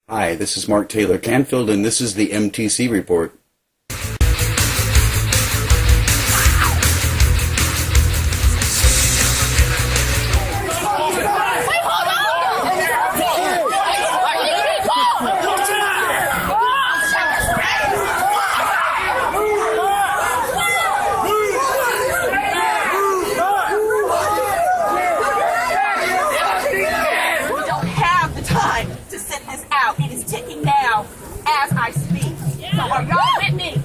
Hi, this is Mark Taylor-Canfield, and this is the MTC Report. As I speak. So are y'all with me?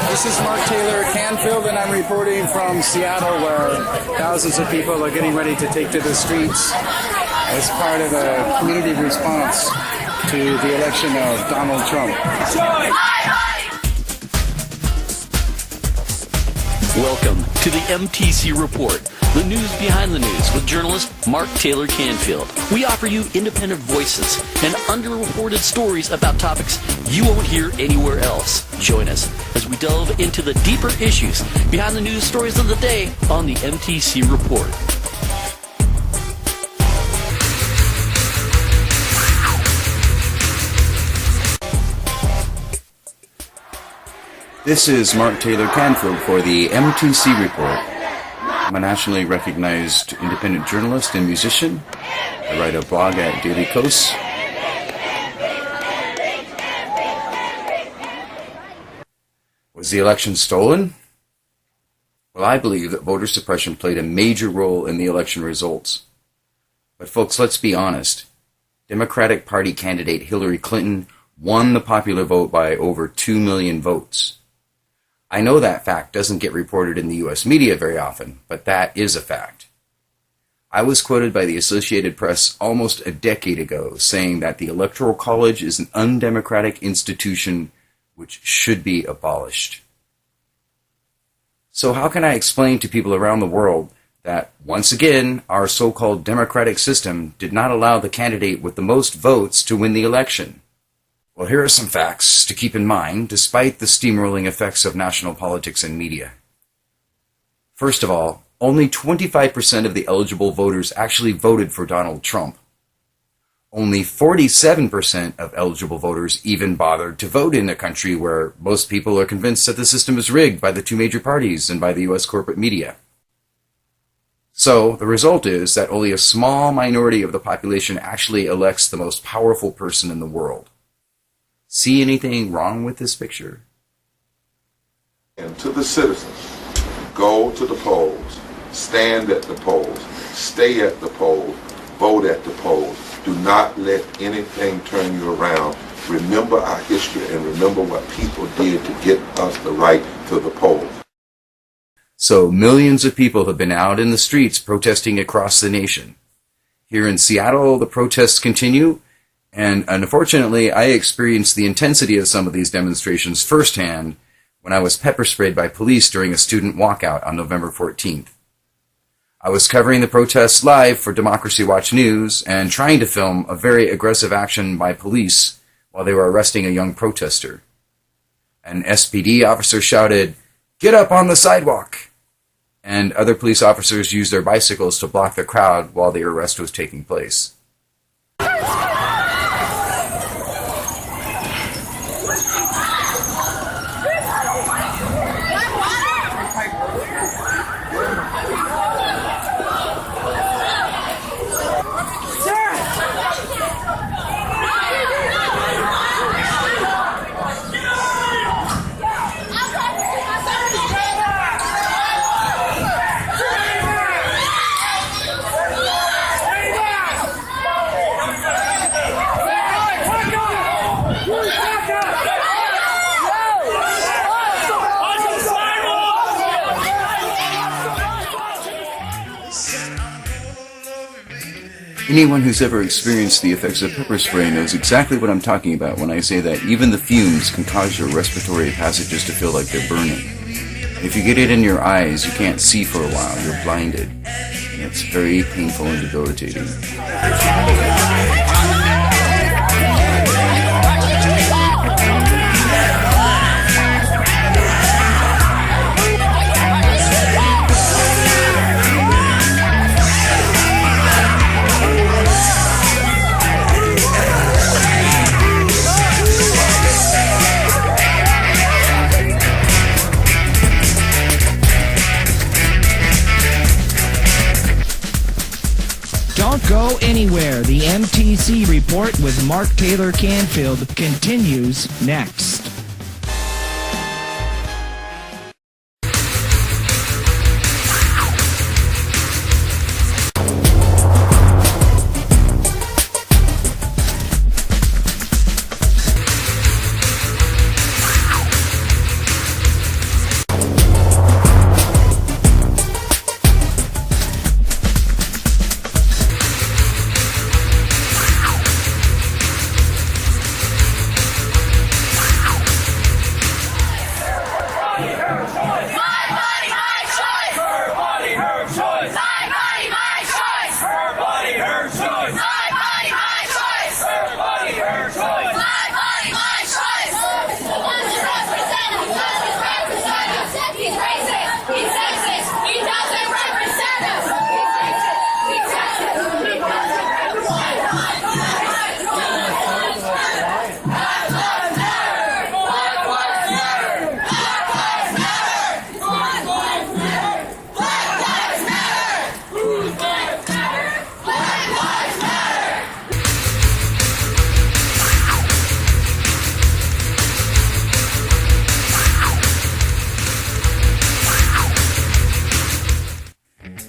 This is Mark Taylor-Canfield, and I'm reporting from Seattle, where thousands of people are getting ready to take to the streets as part of a community response to the election of Donald Trump. Welcome to the MTC Report, the news behind the news with journalist Mark Taylor-Canfield. We offer you independent voices and underreported stories about topics you won't hear anywhere else. Join us as we delve into the deeper issues behind the news stories of the day on the MTC Report. This is Mark Taylor-Canfield for the MTC Report. I'm a nationally recognized independent journalist and musician. I write a blog at Daily Kos. Was the election stolen? Well, I believe that voter suppression played a major role in the election results. But folks, let's be honest. Democratic Party candidate Hillary Clinton won the popular vote by over 2 million votes. I know that fact doesn't get reported in the U.S. media very often, but that is a fact. I was quoted by the Associated Press almost a decade ago saying that the Electoral College is an undemocratic institution which should be abolished. So how can I explain to people around the world that, once again, our so-called democratic system did not allow the candidate with the most votes to win the election? Well, here are some facts to keep in mind, despite the steamrolling effects of national politics and media. First of all, only 25% of the eligible voters actually voted for Donald Trump. Only 47% of eligible voters even bothered to vote in a country where most people are convinced that the system is rigged by the two major parties and by the U.S. corporate media. So, the result is that only a small minority of the population actually elects the most powerful person in the world. See anything wrong with this picture? And to the citizens, go to the polls, stand at the polls, stay at the polls, vote at the polls. Do not let anything turn you around. Remember our history and remember what people did to get us the right to the polls. So millions of people have been out in the streets protesting across the nation. Here in Seattle, the protests continue. And unfortunately, I experienced the intensity of some of these demonstrations firsthand when I was pepper sprayed by police during a student walkout on November 14th. I was covering the protests live for Democracy Watch News and trying to film a very aggressive action by police while they were arresting a young protester. An SPD officer shouted, "Get up on the sidewalk!" And other police officers used their bicycles to block the crowd while the arrest was taking place. Anyone who's ever experienced the effects of pepper spray knows exactly what I'm talking about when I say that even the fumes can cause your respiratory passages to feel like they're burning. If you get it in your eyes, you can't see for a while, you're blinded. And it's very painful and debilitating. go anywhere. The MTC Report with Mark Taylor-Canfield continues next.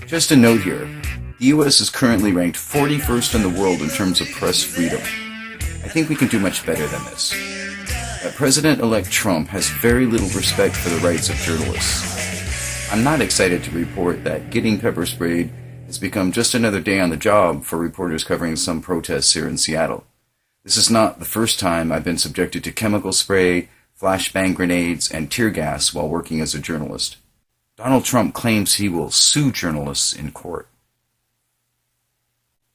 Just a note here, the U.S. is currently ranked 41st in the world in terms of press freedom. I think we can do much better than this. President-elect Trump has very little respect for the rights of journalists. I'm not excited to report that getting pepper sprayed has become just another day on the job for reporters covering some protests here in Seattle. This is not the first time I've been subjected to chemical spray, flashbang grenades, and tear gas while working as a journalist. Donald Trump claims he will sue journalists in court.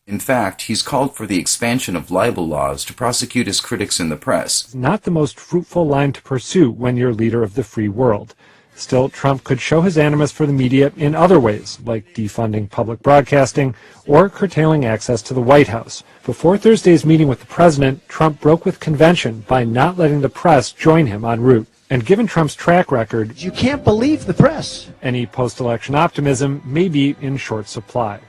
In fact, he's called for the expansion of libel laws to prosecute his critics in the press. Not the most fruitful line to pursue when you're leader of the free world. Still, Trump could show his animus for the media in other ways, like defunding public broadcasting or curtailing access to the White House. Before Thursday's meeting with the president, Trump broke with convention by not letting the press join him en route. And given Trump's track record, you can't believe the press. Any post-election optimism may be in short supply.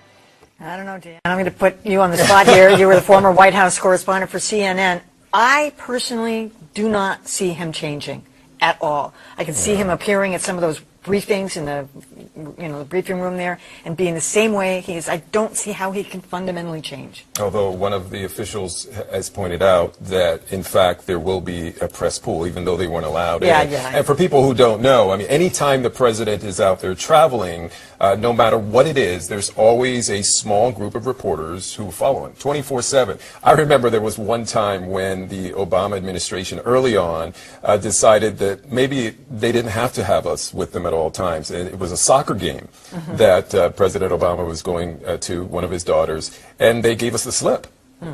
I don't know, Dan. I'm going to put you on the spot here. You were the former White House correspondent for CNN. I personally do not see him changing at all. I can see him appearing at some of those briefings in the the briefing room there and being the same way he is. I don't see how he can fundamentally change. Although one of the officials has pointed out that, in fact, there will be a press pool, even though they weren't allowed. And for people who don't know, I mean, anytime the president is out there traveling, no matter what it is, there's always a small group of reporters who follow him 24/7. I remember there was one time when the Obama administration early on decided that maybe they didn't have to have us with them at all times. And it was a soccer game that President Obama was going to, one of his daughters, and they gave us the slip.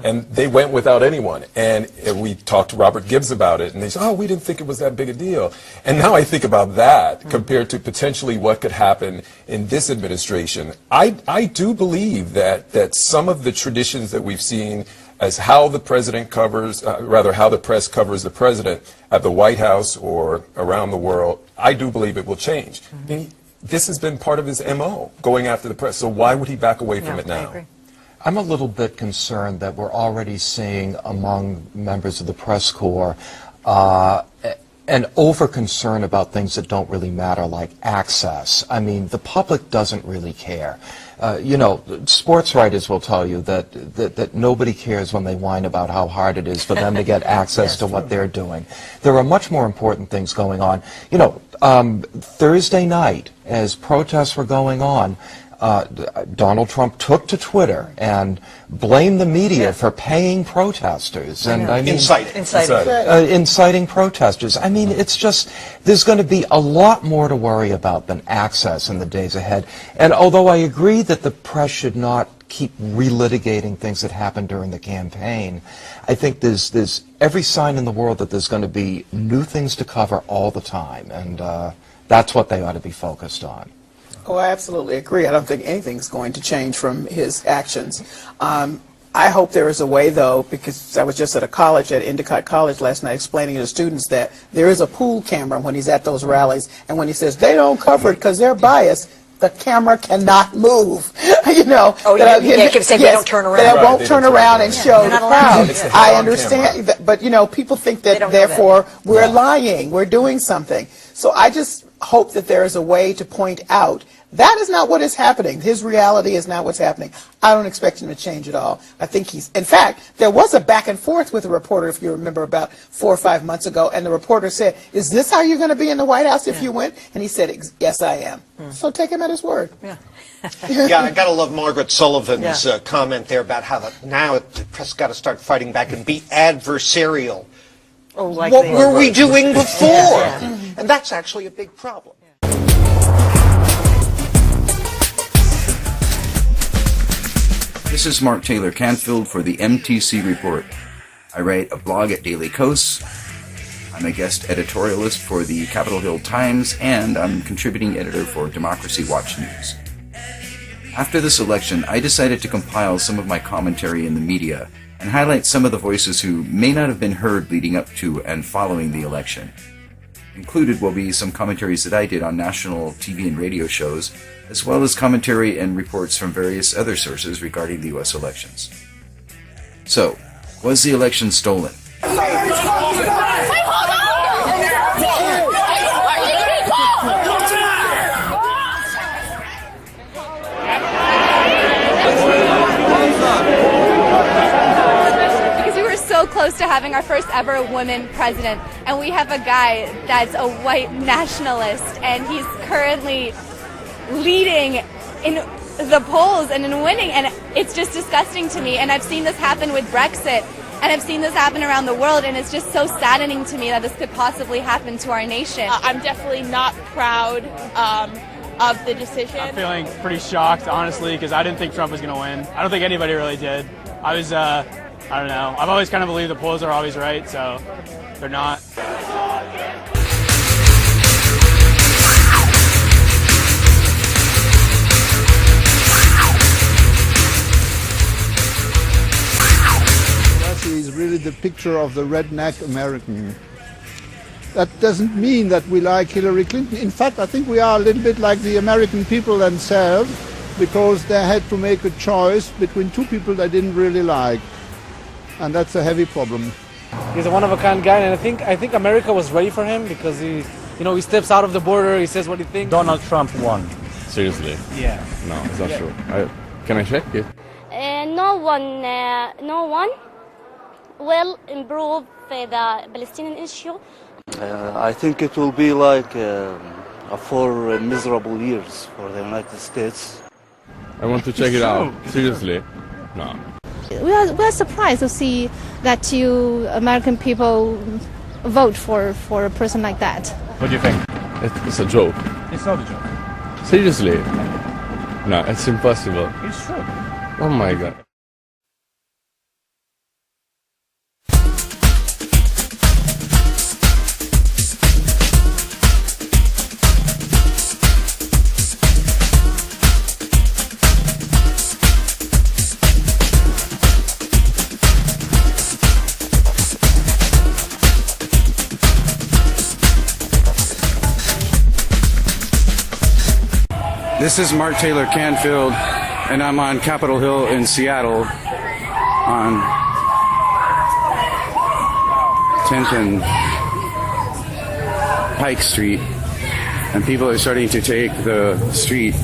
And they went without anyone. And we talked to Robert Gibbs about it, and they said, oh, we didn't think it was that big a deal. And now I think about that compared to potentially what could happen in this administration. I do believe that some of the traditions that we've seen as how the president covers, how the press covers the president at the White House or around the world, I do believe it will change. I mean, this has been part of his MO, going after the press. So why would he back away from it now? I agree. I'm a little bit concerned that we're already seeing among members of the press corps an over-concern about things that don't really matter, like access. I mean, the public doesn't really care. Sports writers will tell you that nobody cares when they whine about how hard it is for them to get access to what they're doing. There are much more important things going on. Thursday night, as protests were going on, Donald Trump took to Twitter and blamed the media for paying protesters and inciting protesters. I mean, it's just, there's going to be a lot more to worry about than access in the days ahead. And although I agree that the press should not keep relitigating things that happened during the campaign, I think there's every sign in the world that there's going to be new things to cover all the time, and that's what they ought to be focused on. Oh, I absolutely agree. I don't think anything's going to change from his actions. I hope there is a way, though, because I was just at a college, at Endicott College last night, explaining to the students that there is a pool camera when he's at those rallies, and when he says they don't cover it because they're biased, the camera cannot move. You know, Oh, you keep saying they don't turn around. They Right, won't they turn don't turn around around. and show They're the not allowed crowd. to. It's a I head-on understand, that, but you know, people think They that don't know that. therefore we're lying, we're doing something. So I just hope that there is a way to point out that is not what is happening. His reality is not what's happening. I don't expect him to change at all. I think in fact, there was a back and forth with a reporter, if you remember, about 4 or 5 months ago, and the reporter said, "Is this how you're going to be in the White House if you win?" And he said, "Yes, I am." So take him at his word. Yeah. Yeah, I gotta love Margaret Sullivan's comment there about how now the press got to start fighting back and be adversarial. Oh, like What they- were we doing before? Yeah. And that's actually a big problem. This is Mark Taylor-Canfield for the MTC Report. I write a blog at Daily Kos. I'm a guest editorialist for the Capitol Hill Times, and I'm contributing editor for Democracy Watch News. After this election, I decided to compile some of my commentary in the media and highlight some of the voices who may not have been heard leading up to and following the election. Included will be some commentaries that I did on national TV and radio shows, as well as commentary and reports from various other sources regarding the U.S. elections. So, was the election stolen? Because we were so close to having our first ever woman president, and we have a guy that's a white nationalist, and he's currently leading in the polls and in winning, and it's just disgusting to me. And I've seen this happen with Brexit, and I've seen this happen around the world, and it's just so saddening to me that this could possibly happen to our nation. I'm definitely not proud of the decision. I'm feeling pretty shocked, honestly, because I didn't think Trump was going to win. I don't think anybody really did. I don't know. I've always kind of believed the polls are always right, so they're not. Is really the picture of the redneck American. That doesn't mean that we like Hillary Clinton. In fact, I think we are a little bit like the American people themselves, because they had to make a choice between two people they didn't really like, and that's a heavy problem. He's a one-of-a-kind guy, and I think America was ready for him because he steps out of the border, he says what he thinks. Donald Trump won. Seriously? Yeah. No, it's not true. Can I check it? No one will improve the Palestinian issue. I think it will be like 4 miserable years for the United States. I want to check it out. Seriously? No. We are surprised to see that you American people vote for a person like that. What do you think? It's a joke. It's not a joke. Seriously? No, it's impossible. It's true. Oh my God. This is Mark Taylor-Canfield, and I'm on Capitol Hill in Seattle on 10th and Pike Street, and people are starting to take the street.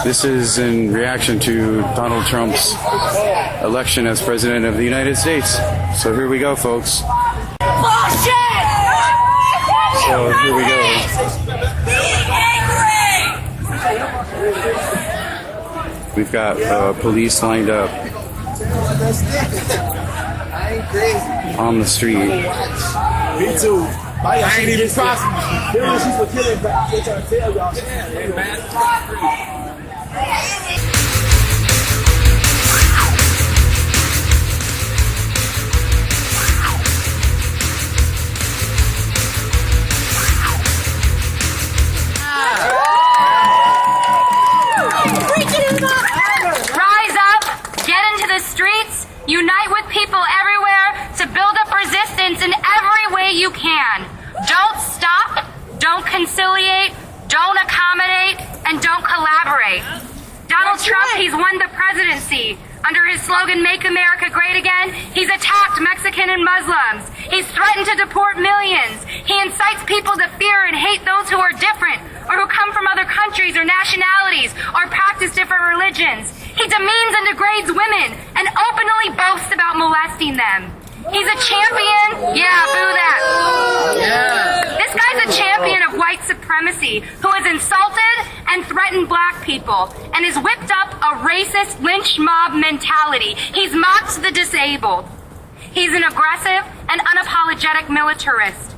This is in reaction to Donald Trump's election as President of the United States. So here we go, folks. Bullshit! So here we go. We've got police lined up on the street. Me too. I ain't even prosecuted. She's for killing back. They're trying to tell y'all. Rise up, get into the streets, unite with people everywhere to build up resistance in every way you can. Don't stop, don't conciliate, don't accommodate, and don't way. Donald Trump, he's won the presidency. Under his slogan, Make America Great Again, he's attacked Mexican and Muslims. He's threatened to deport millions. He incites people to fear and hate those who are different or who come from other countries or nationalities or practice different religions. He demeans and degrades women and openly boasts about molesting them. He's a champion. Yeah, boo that. Yeah. This guy's a champion of white supremacy who has insulted and threatened black people and has whipped up a racist lynch mob mentality. He's mocked the disabled. He's an aggressive and unapologetic militarist.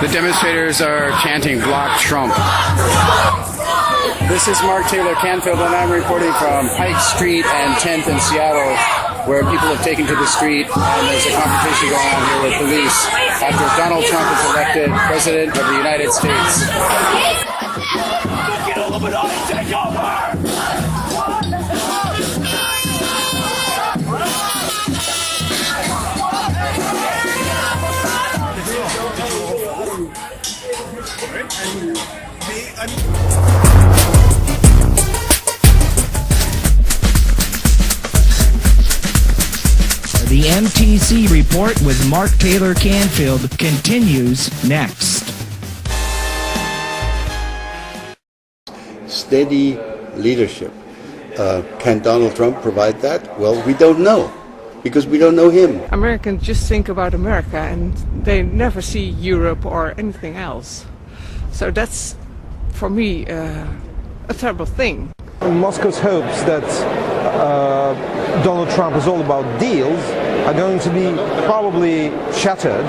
The demonstrators are chanting "Block Trump." This is Mark Taylor-Canfield, and I'm reporting from Pike Street and 10th in Seattle, where people have taken to the street, and there's a confrontation going on here with police after Donald Trump is elected President of the United States. The MTC Report with Mark Taylor-Canfield continues next. Steady leadership. Can Donald Trump provide that? Well, we don't know, because we don't know him. Americans just think about America and they never see Europe or anything else. So that's, for me, a terrible thing. Moscow's hopes that Donald Trump is all about deals are going to be probably shattered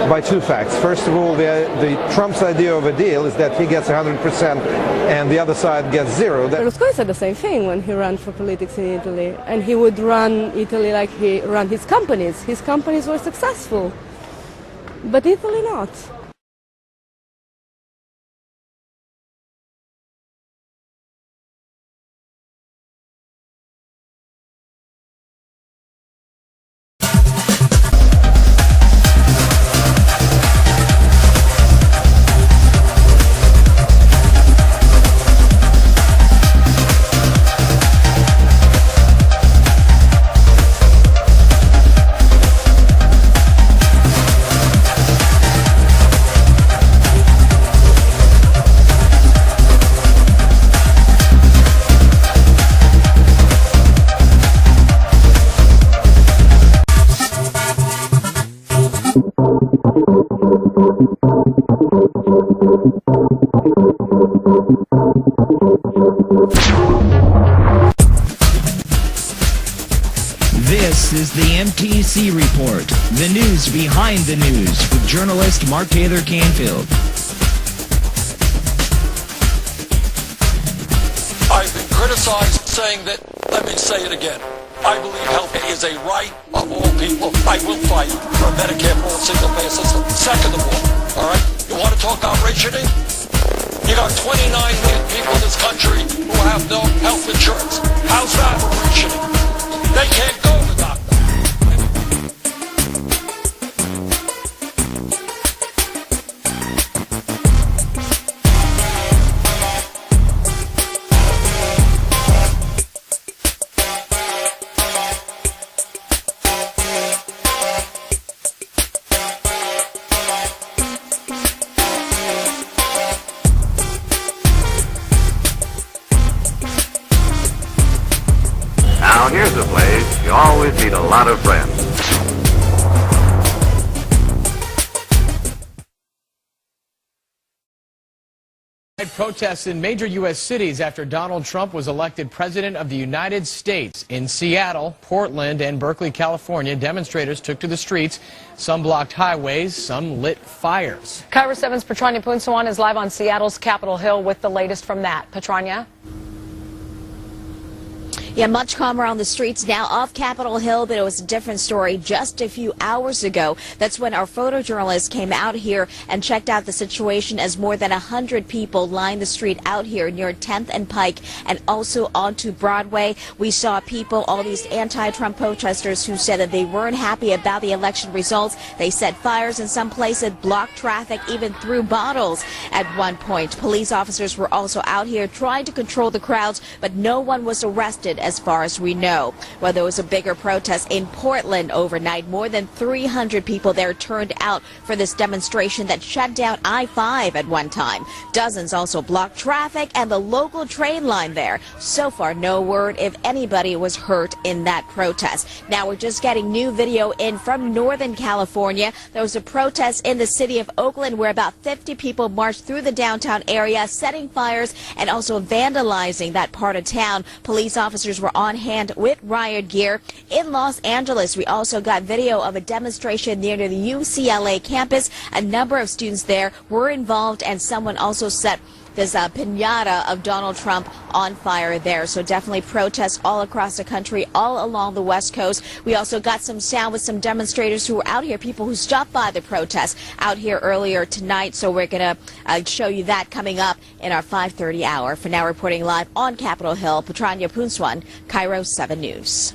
by two facts. First of all, the Trump's idea of a deal is that he gets 100% and the other side gets 0. Berlusconi said the same thing when he ran for politics in Italy, and he would run Italy like he ran his companies. His companies were successful, but Italy not. This is the MTC Report, the news behind the news with journalist Mark Taylor-Canfield. I've been criticized saying that, let me say it again, I believe health is a right of all people. I will fight for a Medicare for all single-payer system. Second of all, all right, you want to talk about rationing? You got 29 million people in this country who have no health insurance. How's that rationing? They can't go to the doctor. Now here's a place you always need a lot of friends. Protests in major U.S. cities after Donald Trump was elected President of the United States. In Seattle, Portland, and Berkeley, California, demonstrators took to the streets. Some blocked highways, some lit fires. KIRO 7's Petrania Poonsawan is live on Seattle's Capitol Hill with the latest from that. Petrania? Yeah, much calmer on the streets now off Capitol Hill, but it was a different story just a few hours ago. That's when our photojournalist came out here and checked out the situation as more than 100 people lined the street out here near 10th and Pike and also onto Broadway. We saw people, all these anti-Trump protesters who said that they weren't happy about the election results. They set fires in some places, blocked traffic, even threw bottles at one point. Police officers were also out here trying to control the crowds, but no one was arrested as far as we know. Well, there was a bigger protest in Portland overnight. More than 300 people there turned out for this demonstration that shut down I-5 at one time. Dozens also blocked traffic and the local train line there. So far, no word if anybody was hurt in that protest. Now we're just getting new video in from Northern California. There was a protest in the city of Oakland where about 50 people marched through the downtown area, setting fires and also vandalizing that part of town. Police officers were on hand with riot gear. In Los Angeles, we also got video of a demonstration near the UCLA campus. A number of students there were involved, and someone also set this piñata of Donald Trump on fire there. So definitely protests all across the country, all along the West Coast. We also got some sound with some demonstrators who were out here, people who stopped by the protest out here earlier tonight. So we're going to show you that coming up in our 5:30 hour. For now, reporting live on Capitol Hill, Patranya Punswan, Cairo 7 News.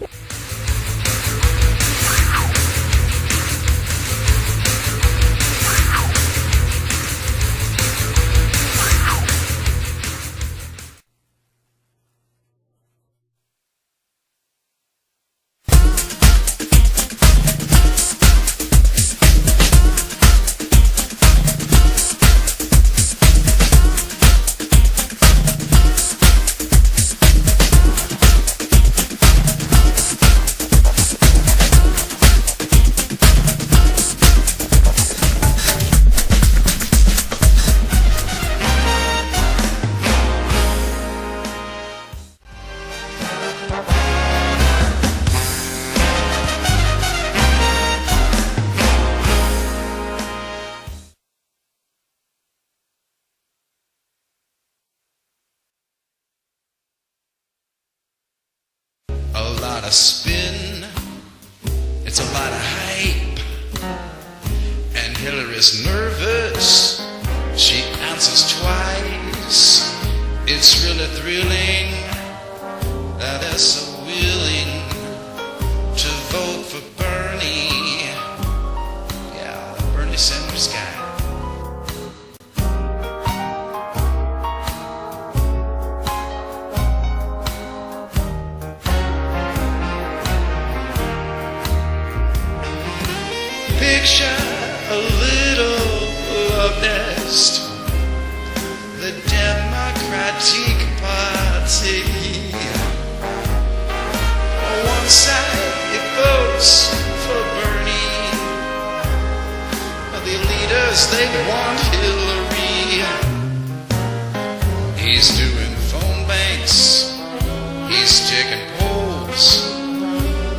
Spin, it's a lot of hype, and Hillary's nervous, she answers twice. It's really thrilling that they're so willing to vote for Bernie. Yeah, the Bernie Sanders guy. Picture a little love nest, the Democratic Party. On one side it votes for Bernie, the leaders they want Hillary. He's doing phone banks, he's taking polls,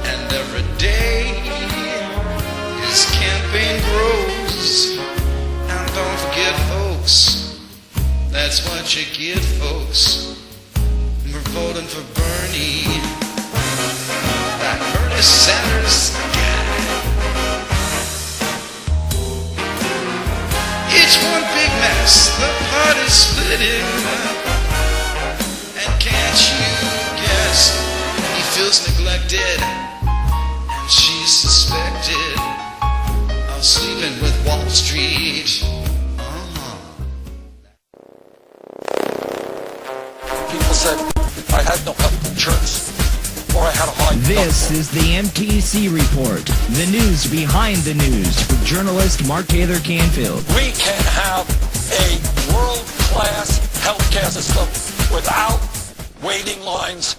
and every day his campaign grows. And don't forget, folks, that's what you get, folks. We're voting for Bernie, that Bernie Sanders guy. It's one big mess, the party's splitting. And can't you guess, he feels neglected, and she's suspected of sleeping with Wall Street. People said I had no health insurance, or I had a high. This is the MTC Report, the news behind the news with journalist Mark Taylor-Canfield. We can have a world-class healthcare system without waiting lines.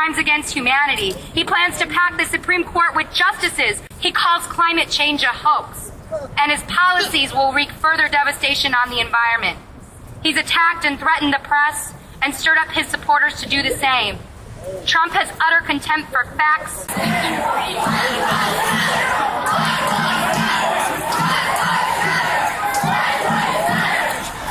crimes against humanity. He plans to pack the Supreme Court with justices he calls climate change a hoax. And his policies will wreak further devastation on the environment. He's attacked and threatened the press and stirred up his supporters to do the same. Trump has utter contempt for facts.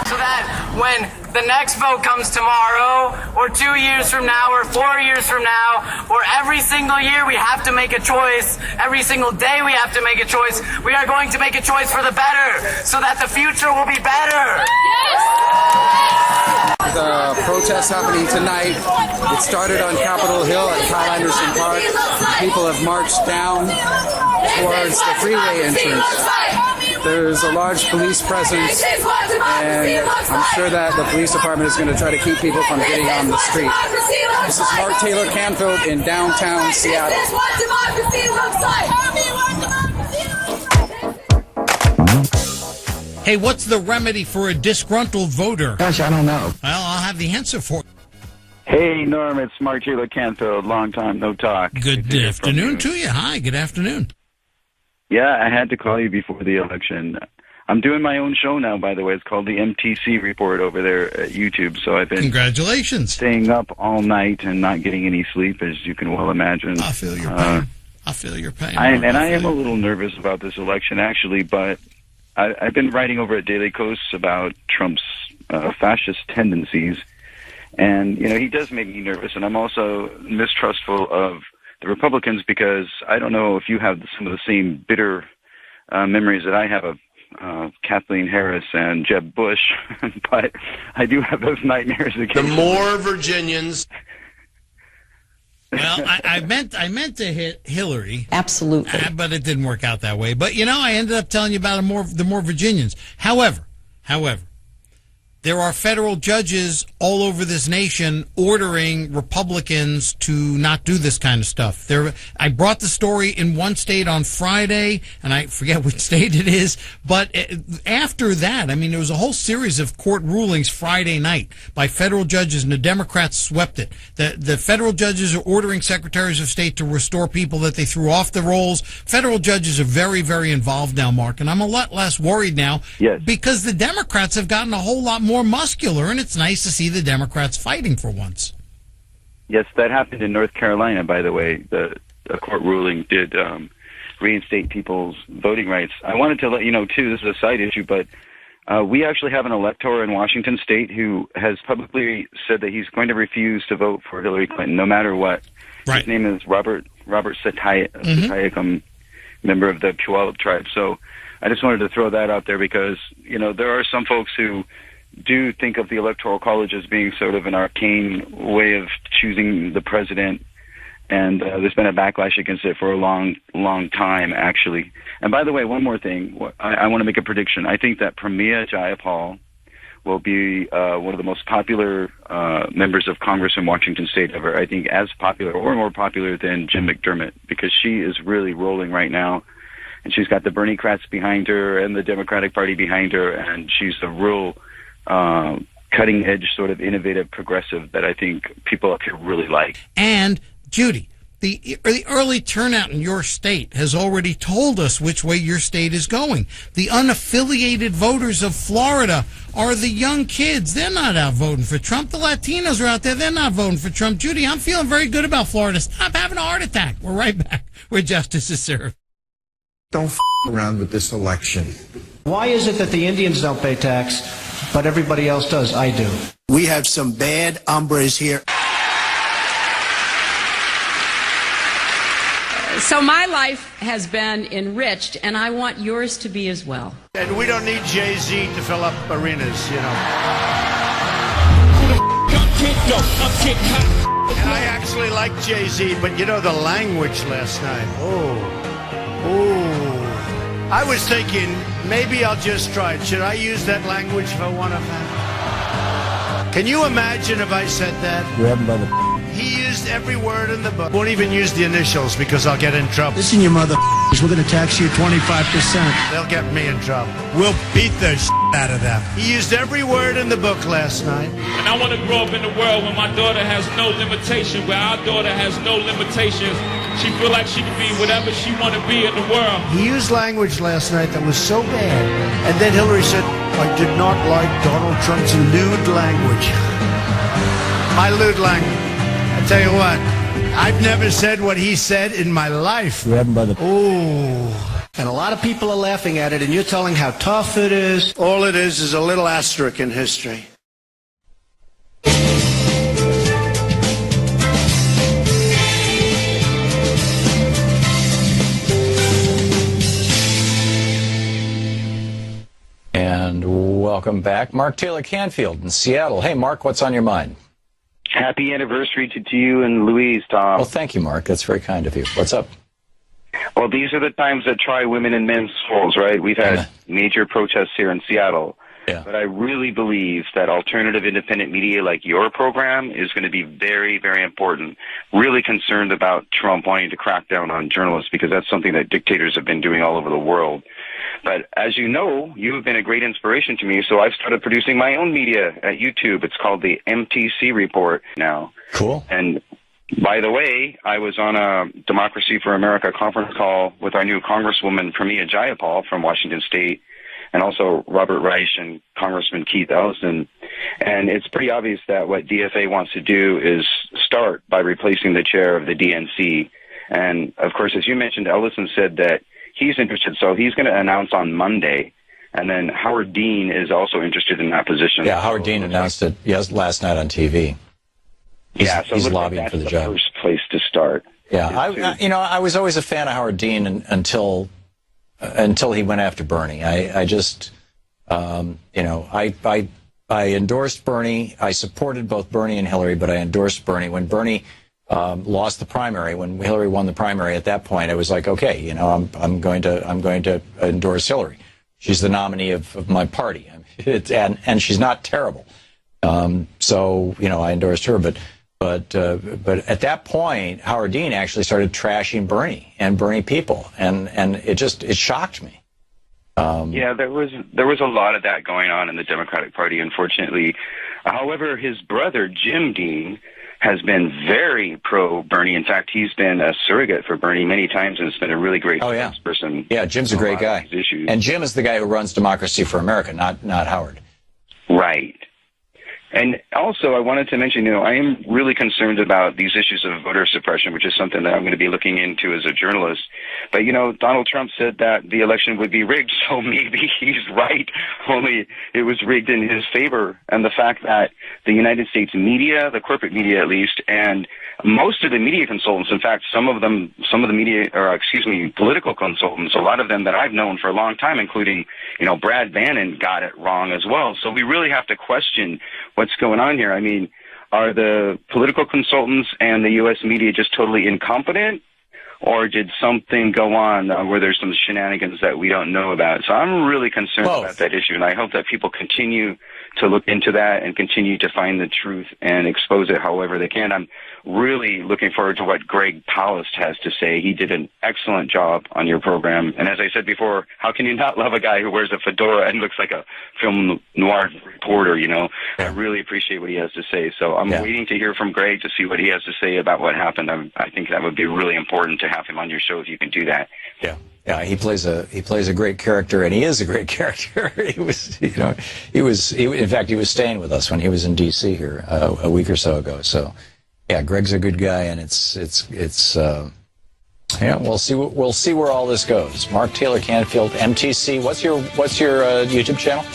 So that when the next vote comes tomorrow, or 2 years from now, or 4 years from now, or every single year we have to make a choice, every single day we have to make a choice, we are going to make a choice for the better, so that the future will be better. The protest happening tonight, it started on Capitol Hill at Cal Anderson Park. People have marched down towards the freeway entrance. There's a large police presence, and I'm sure that the police department is going to try to keep people from getting on the street. This is Mark Taylor-Canfield in downtown Seattle. This is what democracy looks like. Hey, what's the remedy for a disgruntled voter? Gosh, I don't know. Well, I'll have the answer for you. Hey, Norm, it's Mark Taylor-Canfield. Long time, no talk. Good afternoon to you. Hi, good afternoon. Yeah, I had to call you before the election. I'm doing my own show now, by the way. It's called the MTC Report over there at YouTube. So I've been staying up all night and not getting any sleep, as you can well imagine. I feel your pain. I feel your pain. I am a little nervous about this election, actually, but I've been writing over at Daily Kos about Trump's fascist tendencies, and he does make me nervous. And I'm also mistrustful of the Republicans because I don't know if you have some of the same bitter memories that I have of Kathleen Harris and Jeb Bush, but I do have those nightmares again. The more Virginians. Well, I meant to hit Hillary. Absolutely. But it didn't work out that way. But, I ended up telling you about the more Virginians. However, there are federal judges all over this nation ordering Republicans to not do this kind of stuff. I brought the story in one state on Friday, and I forget which state it is, but after that, there was a whole series of court rulings Friday night by federal judges, and the Democrats swept it. The federal judges are ordering secretaries of state to restore people that they threw off the rolls. Federal judges are very, very involved now, Mark, and I'm a lot less worried now because the Democrats have gotten a whole lot more muscular, and it's nice to see the Democrats fighting for once. Yes, that happened in North Carolina, by the way. The court ruling did reinstate people's voting rights. I wanted to let you know, too, this is a side issue, but we actually have an elector in Washington State who has publicly said that he's going to refuse to vote for Hillary Clinton, no matter what. Right. His name is Robert Satayek, member of the Puyallup tribe. So I just wanted to throw that out there because, there are some folks who do think of the Electoral College as being sort of an arcane way of choosing the president, and there's been a backlash against it for a long, long time, actually. And by the way, one more thing. I want to make a prediction. I think that Pramila Jayapal will be one of the most popular members of Congress in Washington State ever. I think as popular or more popular than Jim McDermott, because she is really rolling right now. And she's got the Bernie Krats behind her and the Democratic Party behind her, and she's a real cutting-edge, sort of innovative progressive that I think people up here really like. And, Judy, the early turnout in your state has already told us which way your state is going. The unaffiliated voters of Florida are the young kids. They're not out voting for Trump. The Latinos are out there. They're not voting for Trump. Judy, I'm feeling very good about Florida. Stop having a heart attack. We're right back where justice is served. Don't around with this election. Why is it that the Indians don't pay tax, but everybody else does? I do. We have some bad hombres here. So my life has been enriched, and I want yours to be as well. And we don't need Jay-Z to fill up arenas, And I actually like Jay-Z, but the language last night. I was thinking, maybe I'll just try it. Should I use that language if I want to? Can you imagine if I said that? Grab him by the... He used used every word in the book. Won't even use the initials because I'll get in trouble. Listen, you motherfuckers, we're going to tax you 25%. They'll get me in trouble. We'll beat the out of them. He used every word in the book last night. And I want to grow up in a world where my daughter has no limitation, where our daughter has no limitations. She feel like she can be whatever she want to be in the world. He used language last night that was so bad. And then Hillary said, I did not like Donald Trump's lewd language. My lewd language. I tell you what, I've never said what he said in my life. Grab him by the... Ooh. And a lot of people are laughing at it, and you're telling how tough it is. All it is a little asterisk in history. And welcome back, Mark Taylor-Canfield in Seattle. Hey, Mark, what's on your mind? Happy anniversary to you and Louise, Tom. Well, thank you, Mark. That's very kind of you. What's up? Well, these are the times that try women and men's souls, right? We've had major protests here in Seattle. Yeah. But I really believe that alternative independent media like your program is going to be very, very important. Really concerned about Trump wanting to crack down on journalists because that's something that dictators have been doing all over the world. But as you know, you have been a great inspiration to me, so I've started producing my own media at YouTube. It's called the MTC Report now. Cool. And by the way, I was on a Democracy for America conference call with our new Congresswoman Pramila Jayapal from Washington State, and also Robert Reich and Congressman Keith Ellison. And it's pretty obvious that what DFA wants to do is start by replacing the chair of the DNC. And, of course, as you mentioned, Ellison said that he's interested, so he's going to announce on Monday. And then Howard Dean is also interested in that position. Yeah, Howard Dean announced it last night on TV. He's lobbying for the job. First place to start. Yeah, I was always a fan of Howard Dean until he went after Bernie. I endorsed Bernie. I supported both Bernie and Hillary, but I endorsed Bernie when Bernie lost the primary. When Hillary won the primary, at that point, I was like, okay, I'm going to endorse Hillary. She's the nominee of my party, and she's not terrible. So I endorsed her, but at that point, Howard Dean actually started trashing Bernie and Bernie people, and it shocked me. Yeah, there was a lot of that going on in the Democratic Party, unfortunately. However, his brother Jim Dean has been very pro Bernie. In fact, he's been a surrogate for Bernie many times, and has been a really great spokesperson. Yeah, Jim's a great guy, and Jim is the guy who runs Democracy for America, not Howard. Right. And also, I wanted to mention, I am really concerned about these issues of voter suppression, which is something that I'm going to be looking into as a journalist. But, Donald Trump said that the election would be rigged, so maybe he's right, only it was rigged in his favor. And the fact that the United States media, the corporate media at least, and most of the media consultants, in fact, some of the political consultants, a lot of them that I've known for a long time, including, Brad Bannon, got it wrong as well. So we really have to question what's going on here. I mean, are the political consultants and the U.S. media just totally incompetent? Or did something go on where there's some shenanigans that we don't know about? So I'm really concerned about that issue, and I hope that people continue to look into that and continue to find the truth and expose it however they can. I'm really looking forward to what Greg Palast has to say. He did an excellent job on your program. And as I said before, how can you not love a guy who wears a fedora and looks like a film noir reporter, I really appreciate what he has to say. So I'm waiting to hear from Greg to see what he has to say about what happened. I think that would be really important to have him on your show if you can do that. Yeah. Yeah, he plays a great character, and he is a great character. In fact, he was staying with us when he was in D.C. here a week or so ago. So, yeah, Greg's a good guy, and we'll see where all this goes. Mark Taylor-Canfield, MTC. What's your YouTube channel?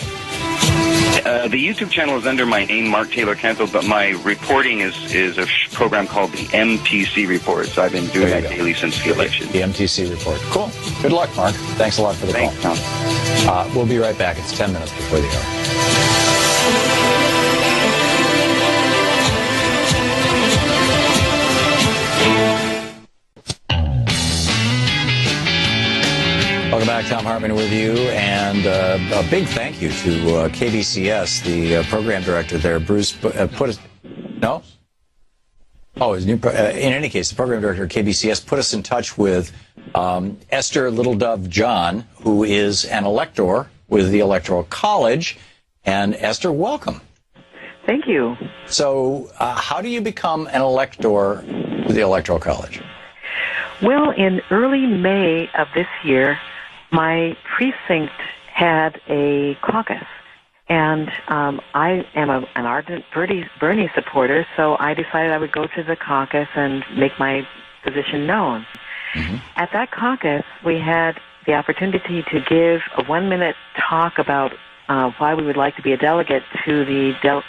The YouTube channel is under my name, Mark Taylor-Canfield, but my reporting is a program called the MTC Report. So I've been doing that daily since the election. The MTC Report. Cool. Good luck, Mark. Thanks a lot for the call. Tom. We'll be right back. It's 10 minutes before the hour. Welcome back. Thom Hartmann with you, and a big thank you to KBCS, the program director there, Bruce. No? Oh, in any case, the program director at KBCS put us in touch with Esther Little Dove John, who is an elector with the Electoral College. And Esther, welcome. Thank you. So how do you become an elector with the Electoral College? Well, in early May of this year, my precinct had a caucus. And I am an ardent Bernie supporter, so I decided I would go to the caucus and make my position known. Mm-hmm. At that caucus, we had the opportunity to give a 1-minute talk about why we would like to be a delegate to the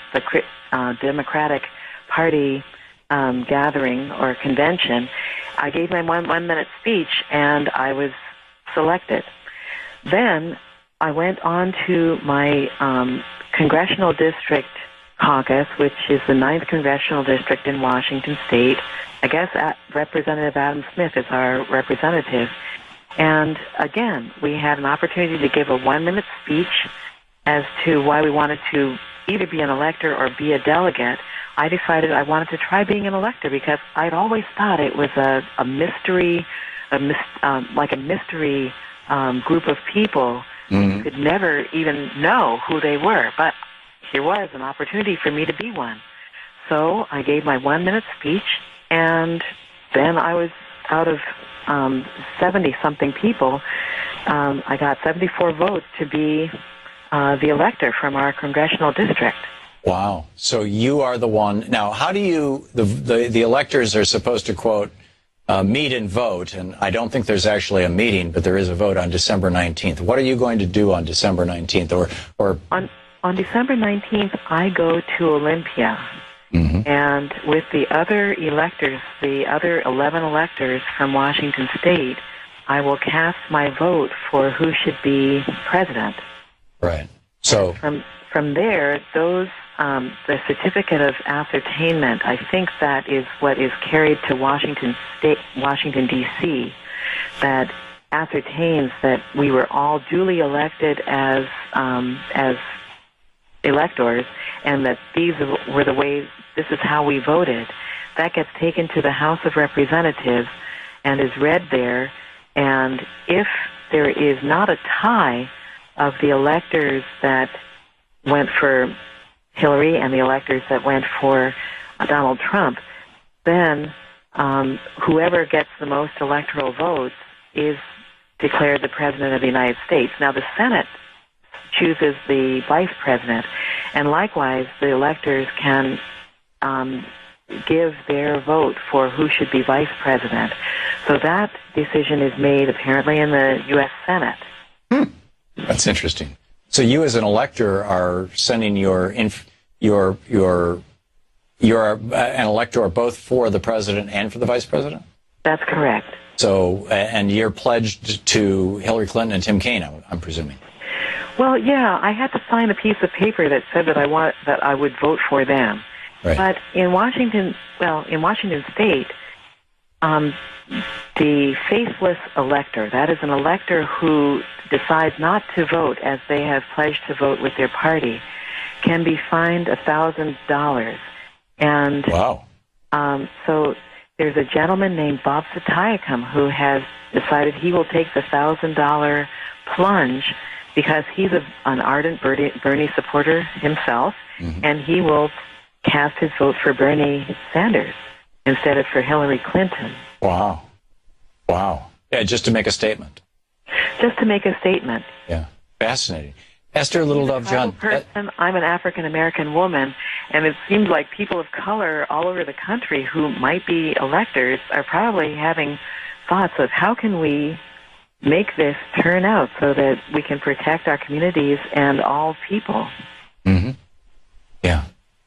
Democratic Party gathering or convention. I gave my one-minute speech, and I was selected. Then I went on to my congressional district caucus, which is the 9th congressional district in Washington State. I guess Representative Adam Smith is our representative. And again, we had an opportunity to give a 1-minute speech as to why we wanted to either be an elector or be a delegate. I decided I wanted to try being an elector because I'd always thought it was a mystery, like a mystery group of people. Mm-hmm. You could never even know who they were, but here was an opportunity for me to be one. So I gave my 1-minute speech, and then I was out of 70-something people. I got 74 votes to be the elector from our congressional district. Wow. So you are the one. Now, how do you, the electors are supposed to, quote, meet and vote, and I don't think there's actually a meeting, but there is a vote on December 19th. What are you going to do on December 19th? Or on December 19th, I go to Olympia, mm-hmm. and with the other electors, the other 11 electors from Washington State, I will cast my vote for who should be president. Right. So from there, those the certificate of ascertainment, I think that is what is carried to Washington D.C., that ascertains that we were all duly elected as electors, and that these were the ways. This is how we voted. That gets taken to the House of Representatives and is read there. And if there is not a tie of the electors that went for Hillary and the electors that went for Donald Trump, then whoever gets the most electoral votes is declared the President of the United States. Now, the Senate chooses the Vice President, and likewise, the electors can give their vote for who should be Vice President. So that decision is made apparently in the U.S. Senate. That's interesting. So you, as an elector, are sending you're an elector both for the president and for the vice president? That's correct. So, and you're pledged to Hillary Clinton and Tim Kaine, I'm presuming. Well, yeah, I had to sign a piece of paper that said that I would vote for them. Right. But in Washington State, the faithless elector, that is an elector who decides not to vote as they have pledged to vote with their party, can be fined $1,000. And wow. So there's a gentleman named Bob Satayacum who has decided he will take the $1,000 plunge because he's an ardent Bernie supporter himself, mm-hmm. and he will cast his vote for Bernie Sanders instead of for Hillary Clinton. Wow. Wow. Yeah, just to make a statement. Just to make a statement. Yeah. Fascinating. Esther Little Dove John. I'm an African-American woman, and it seems like people of color all over the country who might be electors are probably having thoughts of how can we make this turn out so that we can protect our communities and all people. Mm-hmm. Yeah.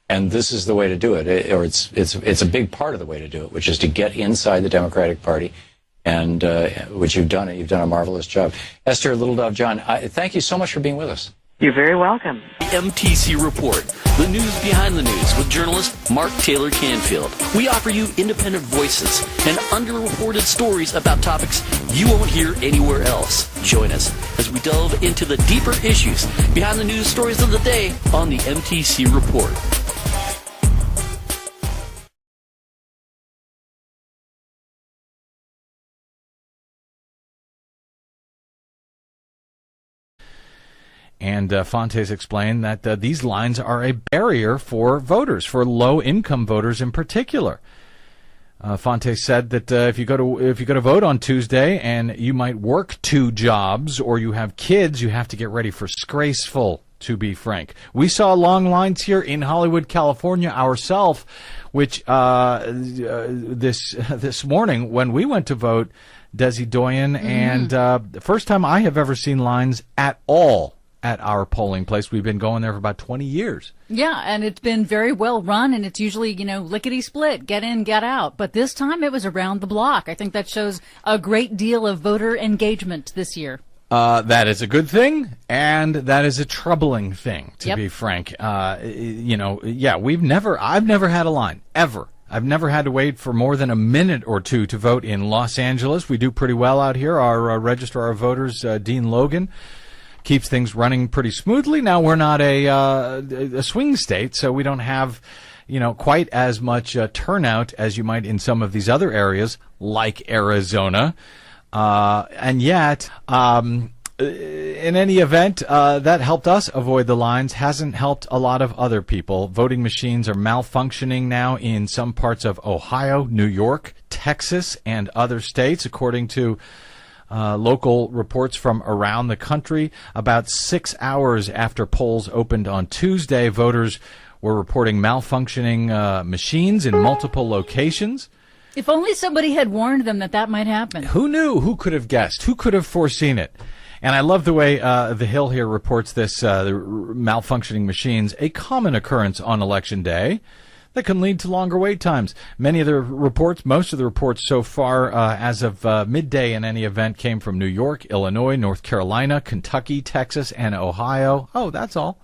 And this is the way to do it, or it's a big part of the way to do it, which is to get inside the Democratic Party, and which you've done. You've done a marvelous job. Esther Little Dove John, thank you so much for being with us. You're very welcome. The MTC Report, the news behind the news with journalist Mark Taylor-Canfield. We offer you independent voices and underreported stories about topics you won't hear anywhere else. Join us as we delve into the deeper issues behind the news stories of the day on the MTC Report. And Fontes explained that these lines are a barrier for voters, for low-income voters in particular. Fontes said that if you go to vote on Tuesday and you might work 2 jobs or you have kids, you have to get ready for disgraceful, to be frank. We saw long lines here in Hollywood, California ourselves, which this morning when we went to vote, Desi Doyen, and the first time I have ever seen lines at all at our polling place. We've been going there for about 20 years. Yeah, and it's been very well run, and it's usually, lickety-split, get in, get out. But this time it was around the block. I think that shows a great deal of voter engagement this year. That is a good thing, and that is a troubling thing, to be frank. I've never had a line, ever. I've never had to wait for more than a minute or two to vote in Los Angeles. We do pretty well out here. Our registrar of voters, Dean Logan, keeps things running pretty smoothly. Now, we're not a swing state, so we don't have, quite as much turnout as you might in some of these other areas, like Arizona. And yet, in any event, that helped us avoid the lines, hasn't helped a lot of other people. Voting machines are malfunctioning now in some parts of Ohio, New York, Texas, and other states, according to local reports from around the country. About 6 hours after polls opened on Tuesday, voters were reporting malfunctioning machines in multiple locations. If only somebody had warned them that might happen. Who knew? Who could have guessed? Who could have foreseen it? And I love the way The Hill here reports this, the malfunctioning machines, a common occurrence on Election Day that can lead to longer wait times. Most of the reports so far as of midday in any event came from New York, Illinois, North Carolina, Kentucky, Texas, and Ohio. Oh, that's all.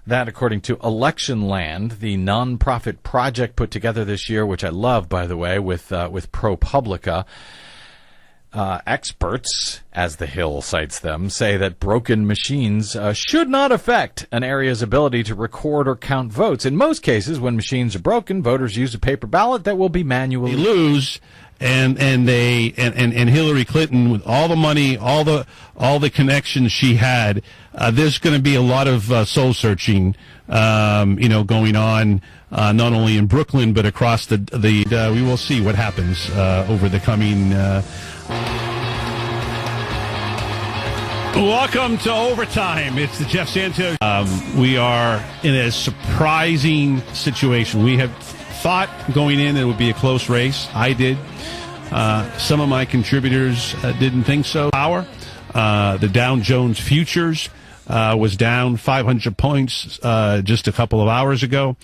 That, according to Election Land, the nonprofit project put together this year, which I love, by the way, with ProPublica. Experts, as The Hill cites them, say that broken machines should not affect an area's ability to record or count votes. In most cases, when machines are broken, voters use a paper ballot that will be manually lose. And Hillary Clinton, with all the money, all the connections she had, there's going to be a lot of soul searching, going on, not only in Brooklyn but across the. We will see what happens over the coming. Welcome to Overtime. It's the Jeff Santos. We are in a surprising situation. We have thought going in it would be a close race. I did. Some of my contributors didn't think so. The Dow Jones Futures was down 500 points just a couple of hours ago.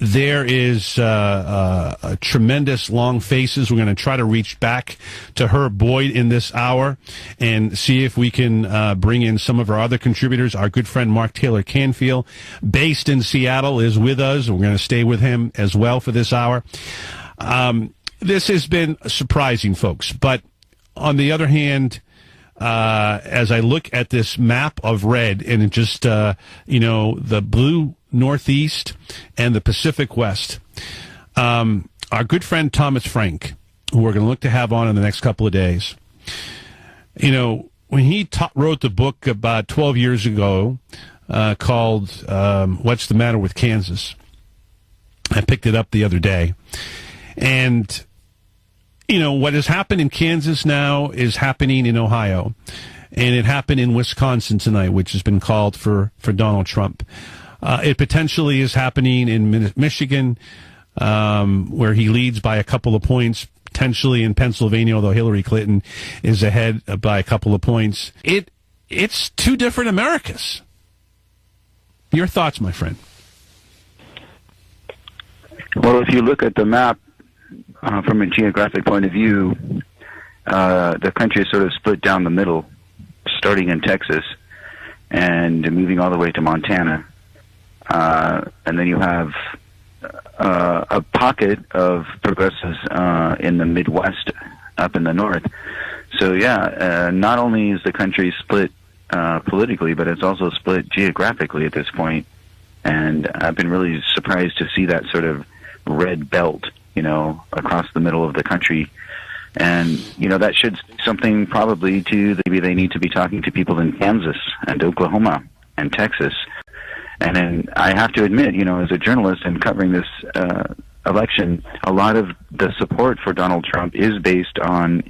There is a tremendous long faces. We're going to try to reach back to Herb Boyd in this hour and see if we can bring in some of our other contributors. Our good friend Mark Taylor-Canfield, based in Seattle, is with us. We're going to stay with him as well for this hour. This has been surprising, folks. But on the other hand, as I look at this map of red and just, the blue Northeast and the Pacific West, our good friend Thomas Frank, who we're going to look to have on in the next couple of days, when he wrote the book about 12 years ago called What's the Matter with Kansas, I picked it up the other day. And, what has happened in Kansas now is happening in Ohio. And it happened in Wisconsin tonight, which has been called for Donald Trump. It potentially is happening in Michigan, where he leads by a couple of points, potentially in Pennsylvania, although Hillary Clinton is ahead by a couple of points. It's two different Americas. Your thoughts, my friend? Well, if you look at the map from a geographic point of view, the country is sort of split down the middle, starting in Texas and moving all the way to Montana. And then you have a pocket of progressives in the Midwest, up in the north. So, not only is the country split politically, but it's also split geographically at this point. And I've been really surprised to see that sort of red belt, across the middle of the country. And, that should say something probably to maybe they need to be talking to people in Kansas and Oklahoma and Texas. And then I have to admit, as a journalist and covering this election, a lot of the support for Donald Trump is based on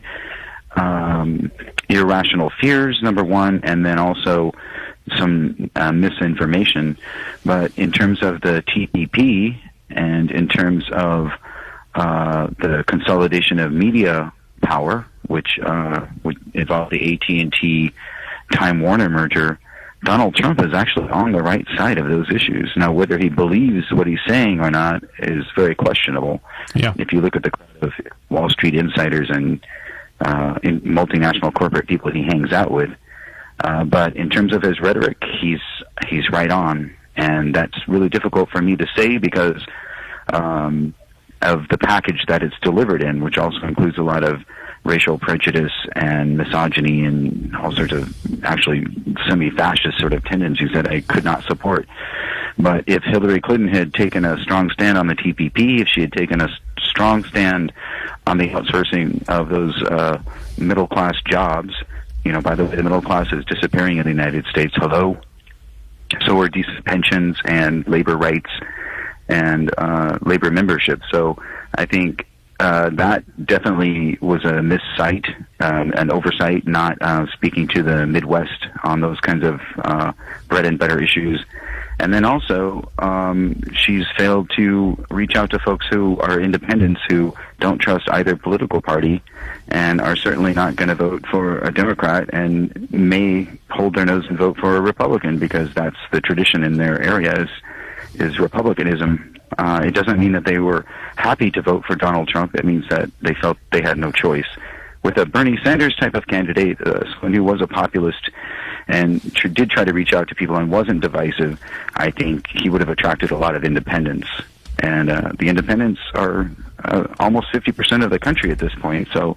irrational fears, number one, and then also some misinformation. But in terms of the TPP and in terms of the consolidation of media power, which would involve the AT&T Time Warner merger, Donald Trump is actually on the right side of those issues. Now, whether he believes what he's saying or not is very questionable. Yeah. If you look at the crowd of Wall Street insiders and in multinational corporate people he hangs out with, but in terms of his rhetoric, he's right on, and that's really difficult for me to say because of the package that it's delivered in, which also includes a lot of racial prejudice and misogyny and all sorts of actually semi-fascist sort of tendencies that I could not support. But if Hillary Clinton had taken a strong stand on the TPP, if she had taken a strong stand on the outsourcing of those middle-class jobs, by the way, the middle class is disappearing in the United States. Hello? So are decent pensions and labor rights and labor membership. So I think that definitely was a miscite, an oversight, not speaking to the Midwest on those kinds of bread and butter issues. And then also, she's failed to reach out to folks who are independents who don't trust either political party and are certainly not going to vote for a Democrat and may hold their nose and vote for a Republican because that's the tradition in their area is Republicanism. It doesn't mean that they were happy to vote for Donald Trump. It means that they felt they had no choice. With a Bernie Sanders type of candidate, someone who was a populist and did try to reach out to people and wasn't divisive, I think he would have attracted a lot of independents. And the independents are almost 50% of the country at this point. So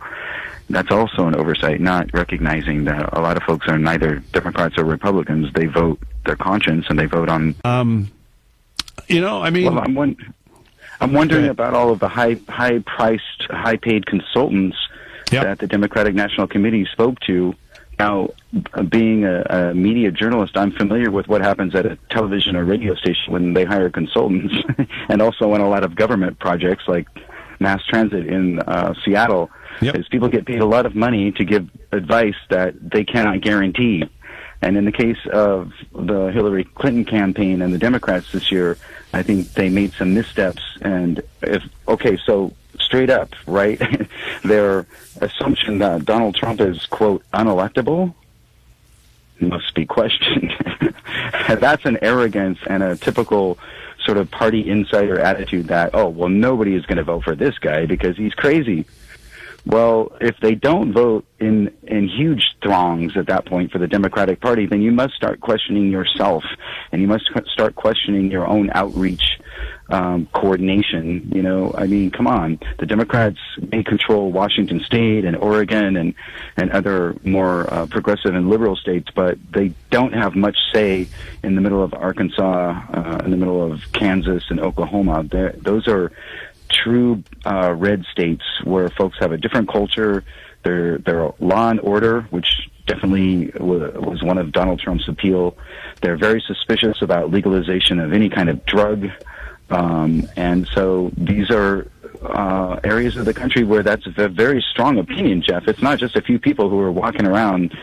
that's also an oversight, not recognizing that a lot of folks are neither Democrats or Republicans. They vote their conscience and they vote on... Well, I'm wondering about all of the high-priced, high-paid consultants that the Democratic National Committee spoke to. Now, being a media journalist, I'm familiar with what happens at a television or radio station when they hire consultants, and also on a lot of government projects like mass transit in Seattle. Is people get paid a lot of money to give advice that they cannot guarantee. And in the case of the Hillary Clinton campaign and the Democrats this year, I think they made some missteps. And so straight up, right, their assumption that Donald Trump is, quote, unelectable must be questioned. That's an arrogance and a typical sort of party insider attitude that, nobody is going to vote for this guy because he's crazy. Well, if they don't vote in huge throngs at that point for the Democratic Party, then you must start questioning yourself, and you must start questioning your own outreach coordination. Come on. The Democrats may control Washington State and Oregon and other more progressive and liberal states, but they don't have much say in the middle of Arkansas, in the middle of Kansas and Oklahoma. Those are true red states where folks have a different culture. They're law and order, which definitely was one of Donald Trump's appeal. They're very suspicious about legalization of any kind of drug. And so these are areas of the country where that's a very strong opinion, Jeff. It's not just a few people who are walking around,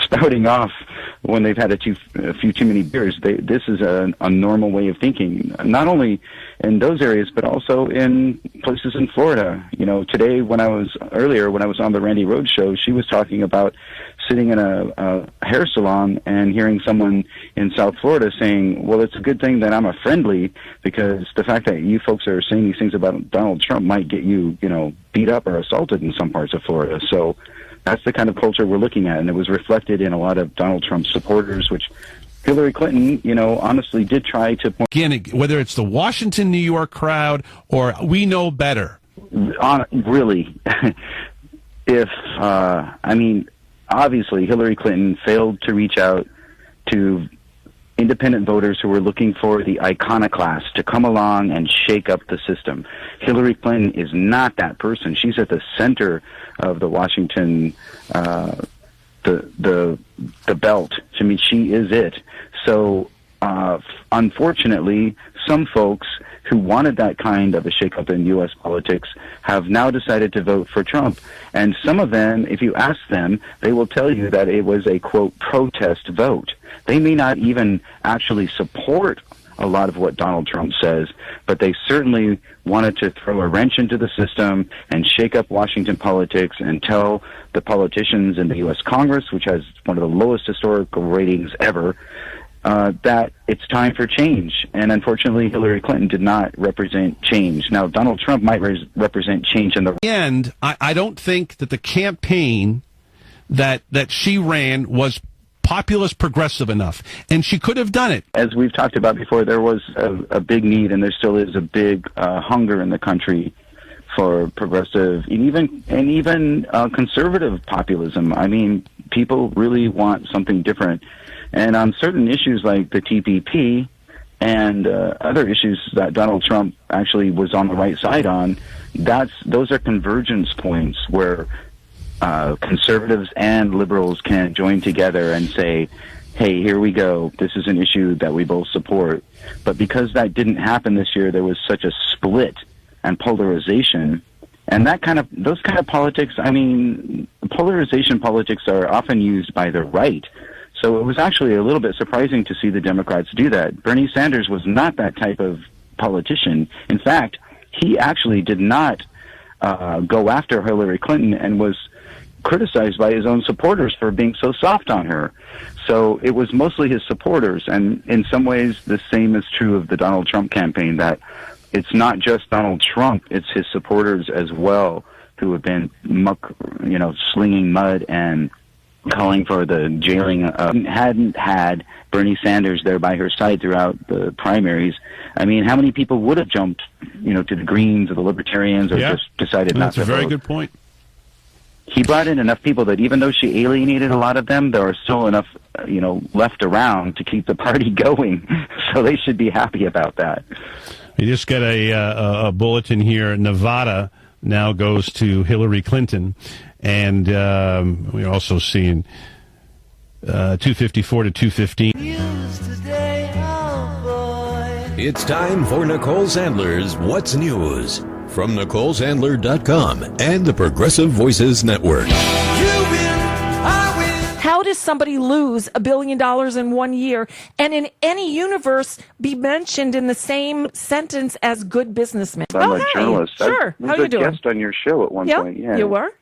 spouting off when they've had a few too many beers. This is a normal way of thinking, not only in those areas, but also in places in Florida. Today when I was on the Randy Rhoads show, she was talking about sitting in a hair salon and hearing someone in South Florida saying, well, it's a good thing that I'm a friendly, because the fact that you folks are saying these things about Donald Trump might get you, beat up or assaulted in some parts of Florida. So that's the kind of culture we're looking at, and it was reflected in a lot of Donald Trump supporters, which Hillary Clinton, honestly did try to point. Again, whether it's the Washington, New York crowd or we know better. Really, obviously Hillary Clinton failed to reach out to independent voters who were looking for the iconoclast to come along and shake up the system. Hillary Clinton is not that person. She's at the center of the Washington, the belt. I mean, she is it. So, unfortunately, some folks who wanted that kind of a shakeup in U.S. politics have now decided to vote for Trump. And some of them, if you ask them, they will tell you that it was a, quote, protest vote. They may not even actually support a lot of what Donald Trump says, but they certainly wanted to throw a wrench into the system and shake up Washington politics and tell the politicians in the U.S. Congress, which has one of the lowest historical ratings ever, that it's time for change. And unfortunately, Hillary Clinton did not represent change. Now, Donald Trump might represent change in the end. I don't think that the campaign that she ran was populist progressive enough, and she could have done it. As we've talked about before, there was a big need, and there still is a big hunger in the country for progressive and even conservative populism. I mean, people really want something different. And on certain issues like the TPP and other issues that Donald Trump actually was on the right side on, those are convergence points where conservatives and liberals can join together and say, hey, here we go. This is an issue that we both support. But because that didn't happen this year, there was such a split and polarization. And those kind of politics, I mean, polarization politics are often used by the right. So it was actually a little bit surprising to see the Democrats do that. Bernie Sanders was not that type of politician. In fact, he actually did not go after Hillary Clinton and was criticized by his own supporters for being so soft on her. So it was mostly his supporters. And in some ways, the same is true of the Donald Trump campaign, that it's not just Donald Trump, it's his supporters as well who have been slinging mud and calling for the jailing. Hadn't had Bernie Sanders there by her side throughout the primaries, I mean, how many people would have jumped, to the Greens or the Libertarians or just decided not to vote? That's a very good point. He brought in enough people that even though she alienated a lot of them, there are still enough, left around to keep the party going. So they should be happy about that. You just got a bulletin here. Nevada now goes to Hillary Clinton. And we're also seeing 254 to 215. It's time for Nicole Sandler's What's News from NicoleSandler.com and the Progressive Voices Network. How does somebody lose $1 billion in 1 year and in any universe be mentioned in the same sentence as good businessmen? I'm a journalist. Sure. I How was you a doing? guest on your show at one point. Yeah, you were.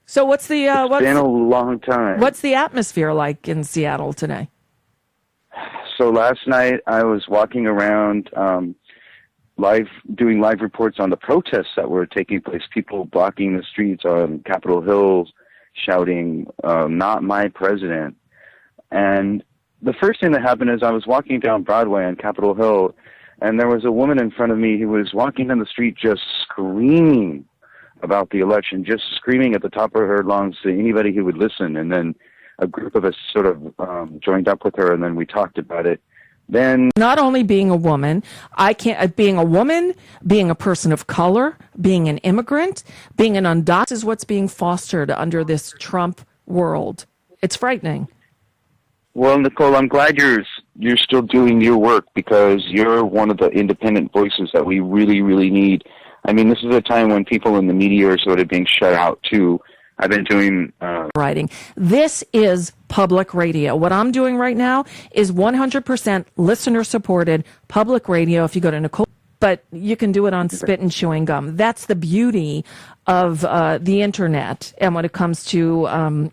So what's the it's been a long time. What's the atmosphere like in Seattle today? So last night I was walking around doing live reports on the protests that were taking place, people blocking the streets on Capitol Hill, shouting, not my president. And the first thing that happened is I was walking down Broadway on Capitol Hill, and there was a woman in front of me who was walking down the street just screaming about the election, just screaming at the top of her lungs to anybody who would listen. And then a group of us sort of joined up with her, and then we talked about it. Then, not only being a woman, being a woman, being a person of color, being an immigrant, being an undocumented is what's being fostered under this Trump world. It's frightening. Well, Nicole, I'm glad you're still doing your work, because you're one of the independent voices that we really, really need. I mean, this is a time when people in the media are sort of being shut out, too. I've been doing writing. This is public radio. What I'm doing right now is 100% listener-supported public radio. If you go to Nicole, but you can do it on spit and chewing gum. That's the beauty of the internet. And when it comes to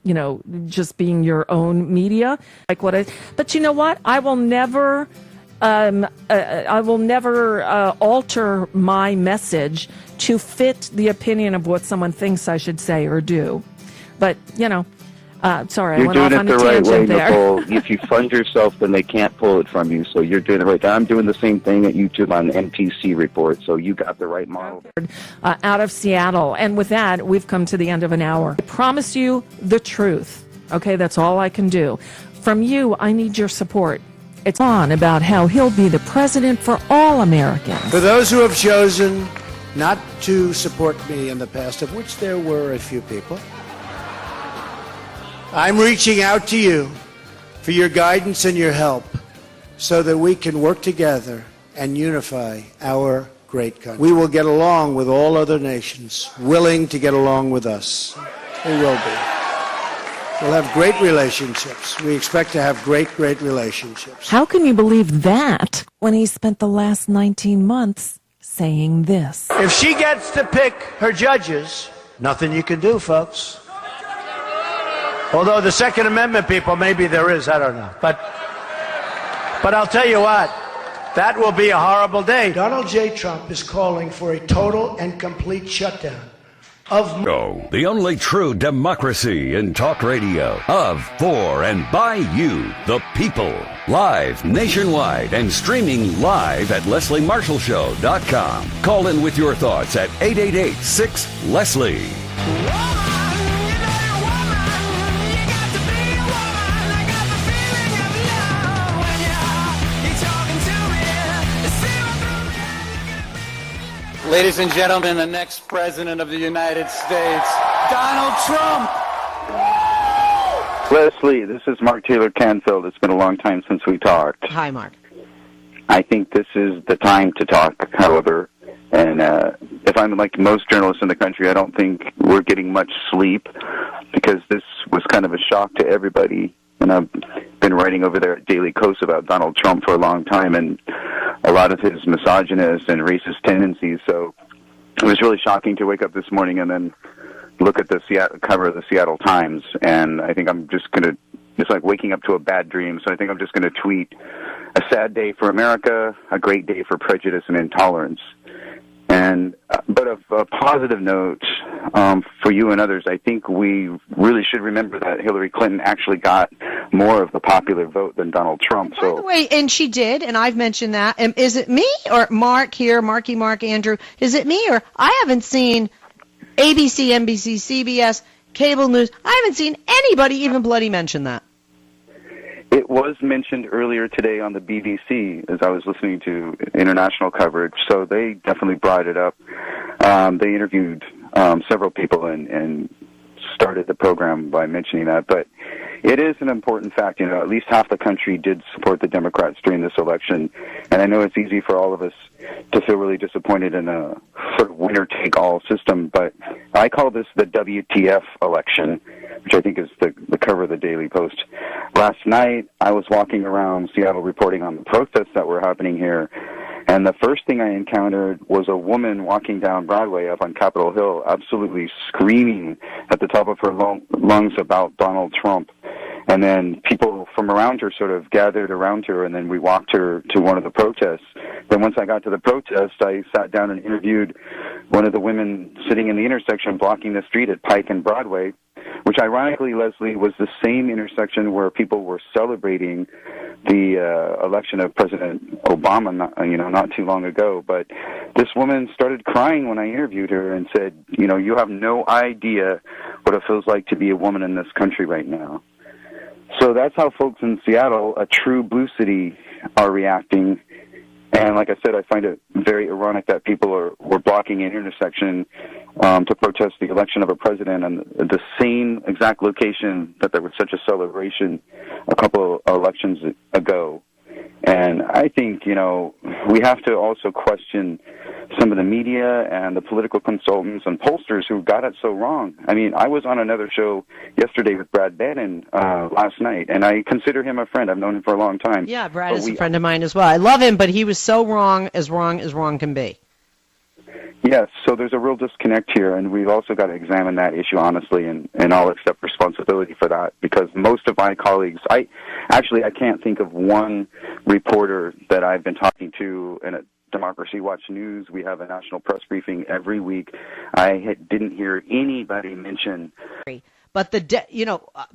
just being your own media, but you know what? I will never alter my message to fit the opinion of what someone thinks I should say or do. But, sorry, I went off on a tangent there. Nicole. If you fund yourself, then they can't pull it from you. So you're doing it right. I'm doing the same thing at YouTube on MTC Report. So you got the right model. Out of Seattle. And with that, we've come to the end of an hour. I promise you the truth. Okay, that's all I can do. From you, I need your support. It's on about how he'll be the president for all Americans. For those who have chosen not to support me in the past, of which there were a few people, I'm reaching out to you for your guidance and your help so that we can work together and unify our great country. We will get along with all other nations, willing to get along with us. We will be. We'll have great relationships. We expect to have great relationships. How can you believe that when he spent the last 19 months saying this? If she gets to pick her judges, nothing you can do, folks. Although the Second Amendment people, maybe there is, I don't know. But I'll tell you what, that will be a horrible day. Donald J. Trump is calling for a total and complete shutdown of the only true democracy in talk radio, of, for, and by you, the people. Live nationwide and streaming live at LeslieMarshallShow.com. Call in with your thoughts at 888-6-LESLIE. Ladies and gentlemen, the next president of the United States, Donald Trump. Leslie, this is Mark Taylor-Canfield. It's been a long time since we talked. Hi, Mark. I think this is the time to talk, however. And if I'm like most journalists in the country, I don't think we're getting much sleep because this was kind of a shock to everybody. And I've been writing over there at Daily Kos about Donald Trump for a long time and a lot of his misogynist and racist tendencies. So it was really shocking to wake up this morning and then look at the cover of the Seattle Times. And I think I'm just going to, it's like waking up to a bad dream. So I think I'm just going to tweet, a sad day for America, a great day for prejudice and intolerance. And but a positive note for you and others, I think we really should remember that Hillary Clinton actually got more of the popular vote than Donald Trump. So, by the way, and she did, and I've mentioned that. Is it me or Mark here, Marky Mark, Andrew? Is it me or I haven't seen ABC, NBC, CBS, cable news? I haven't seen anybody even bloody mention that. It was mentioned earlier today on the BBC as I was listening to international coverage, so they definitely brought it up. They interviewed several people and started the program by mentioning that, but it is an important fact. You know, at least half the country did support the Democrats during this election, and I know it's easy for all of us to feel really disappointed in a sort of winner-take-all system, but I call this the WTF election, which I think is the cover of the Daily Post. Last night, I was walking around Seattle reporting on the protests that were happening here, and the first thing I encountered was a woman walking down Broadway up on Capitol Hill, absolutely screaming at the top of her lungs about Donald Trump. And then people from around her sort of gathered around her, and then we walked her to one of the protests. Then once I got to the protest, I sat down and interviewed one of the women sitting in the intersection blocking the street at Pike and Broadway, which ironically, Leslie, was the same intersection where people were celebrating the election of President Obama, not too long ago. But this woman started crying when I interviewed her and said, you have no idea what it feels like to be a woman in this country right now. So that's how folks in Seattle, a true blue city, are reacting. And like I said, I find it very ironic that people were blocking an intersection to protest the election of a president in the same exact location that there was such a celebration a couple of elections ago. And I think, we have to also question some of the media and the political consultants and pollsters who got it so wrong. I mean, I was on another show yesterday with Brad Bannon last night, and I consider him a friend. I've known him for a long time. Yeah, Brad is a friend of mine as well. I love him, but he was so wrong as wrong can be. Yes, so there's a real disconnect here, and we've also got to examine that issue honestly, and I'll accept responsibility for that, because most of my colleagues, I can't think of one reporter that I've been talking to in a Democracy Watch News. We have a national press briefing every week. I didn't hear anybody mention. But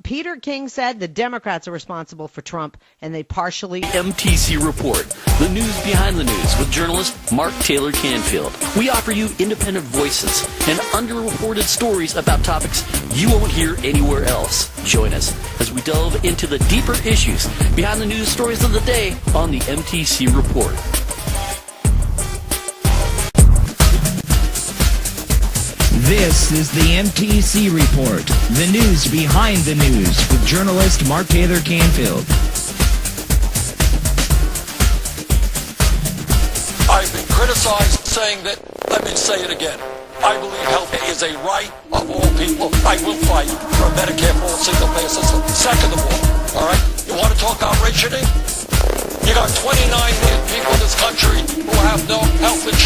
Peter King said the Democrats are responsible for Trump, and they partially. MTC Report, the news behind the news with journalist Mark Taylor-Canfield. We offer you independent voices and underreported stories about topics you won't hear anywhere else. Join us as we delve into the deeper issues behind the news stories of the day on the MTC Report. This is the MTC Report, the news behind the news with journalist Mark Taylor-Canfield. I've been criticized saying that, let me say it again, I believe health is a right of all people. I will fight for a Medicare for all single-payer system. Second of all right, you want to talk about rationing? You got 29 million people in this country who have no health insurance.